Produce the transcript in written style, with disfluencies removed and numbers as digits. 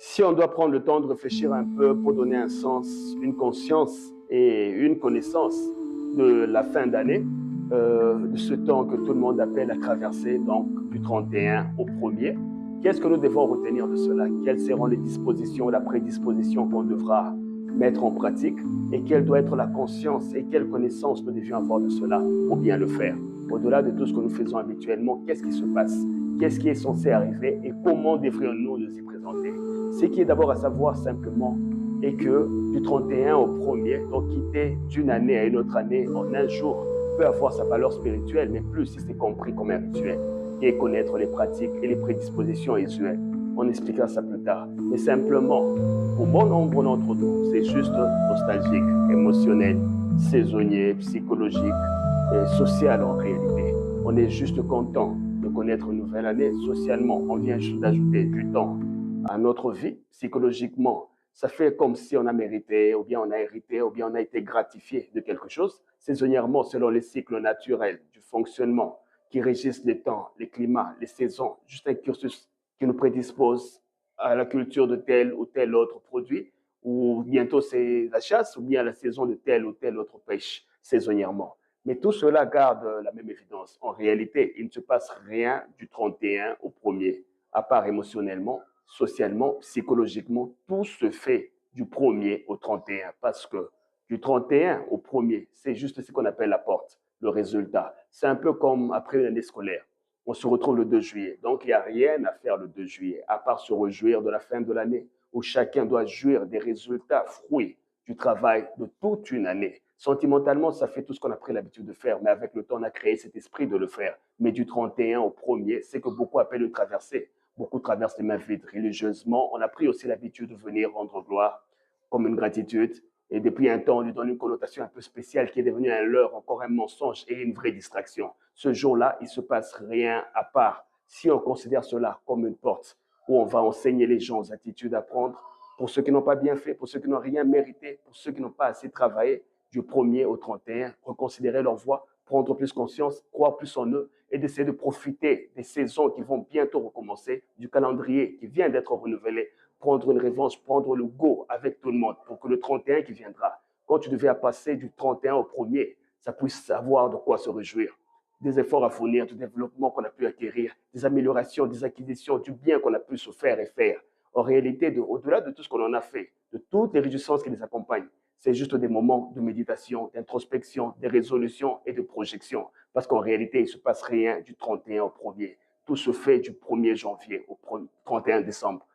Si on doit prendre le temps de réfléchir un peu pour donner un sens, une conscience et une connaissance de la fin d'année, de ce temps que tout le monde appelle la traversée, donc du 31 au 1er, qu'est-ce que nous devons retenir de cela? Quelles seront les dispositions, la prédisposition qu'on devra mettre en pratique et quelle doit être la conscience et quelle connaissance nous devions avoir de cela pour bien le faire? Au-delà de tout ce que nous faisons habituellement, qu'est-ce qui se passe? Qu'est-ce qui est censé arriver et comment devrions-nous nous y présenter? Ce qui est d'abord à savoir simplement est que du 31 au 1er, donc quitter d'une année à une autre année en un jour peut avoir sa valeur spirituelle, mais plus si c'est compris comme un rituel et connaître les pratiques et les prédispositions usuelles. On expliquera ça plus tard. Mais simplement, pour bon nombre d'entre nous, c'est juste nostalgique, émotionnel, saisonnier, psychologique et social en réalité. On est juste content de connaître une nouvelle année socialement. On vient juste d'ajouter du temps à notre vie, psychologiquement. Ça fait comme si on a mérité, ou bien on a hérité, ou bien on a été gratifié de quelque chose, saisonnièrement selon les cycles naturels du fonctionnement qui régissent les temps, les climats, les saisons, juste un cursus qui nous prédispose à la culture de tel ou tel autre produit, ou bientôt c'est la chasse, ou bien la saison de telle ou telle autre pêche saisonnièrement. Mais tout cela garde la même évidence. En réalité, il ne se passe rien du 31 au 1er, à part émotionnellement, socialement, psychologiquement, tout se fait du 1er au 31 parce que du 31 au 1er, c'est juste ce qu'on appelle la porte, le résultat. C'est un peu comme après une année scolaire. On se retrouve le 2 juillet. Donc, il n'y a rien à faire le 2 juillet, à part se réjouir de la fin de l'année, où chacun doit jouir des résultats, fruits du travail de toute une année. Sentimentalement, ça fait tout ce qu'on a pris l'habitude de faire, mais avec le temps, on a créé cet esprit de le faire. Mais du 31 au 1er, c'est que beaucoup appellent une traversée. Beaucoup traversent les mains vides religieusement. On a pris aussi l'habitude de venir rendre gloire comme une gratitude. Et depuis un temps, on lui donne une connotation un peu spéciale qui est devenue un leurre, encore un mensonge et une vraie distraction. Ce jour-là, il ne se passe rien à part si on considère cela comme une porte où on va enseigner les gens aux attitudes à prendre pour ceux qui n'ont pas bien fait, pour ceux qui n'ont rien mérité, pour ceux qui n'ont pas assez travaillé, du 1er au 31, reconsidérer leur voie, prendre plus conscience, croire plus en eux et d'essayer de profiter des saisons qui vont bientôt recommencer, du calendrier qui vient d'être renouvelé, prendre une revanche, prendre le go avec tout le monde pour que le 31 qui viendra, quand tu devais passer du 31 au 1er, ça puisse avoir de quoi se réjouir. Des efforts à fournir, du développement qu'on a pu acquérir, des améliorations, des acquisitions, du bien qu'on a pu se faire et faire. En réalité, au-delà de tout ce qu'on en a fait, de toutes les réjouissances qui les accompagnent, c'est juste des moments de méditation, d'introspection, de résolution et de projection. Parce qu'en réalité, il ne se passe rien du 31 au 1er. Tout se fait du 1er janvier au 31 décembre.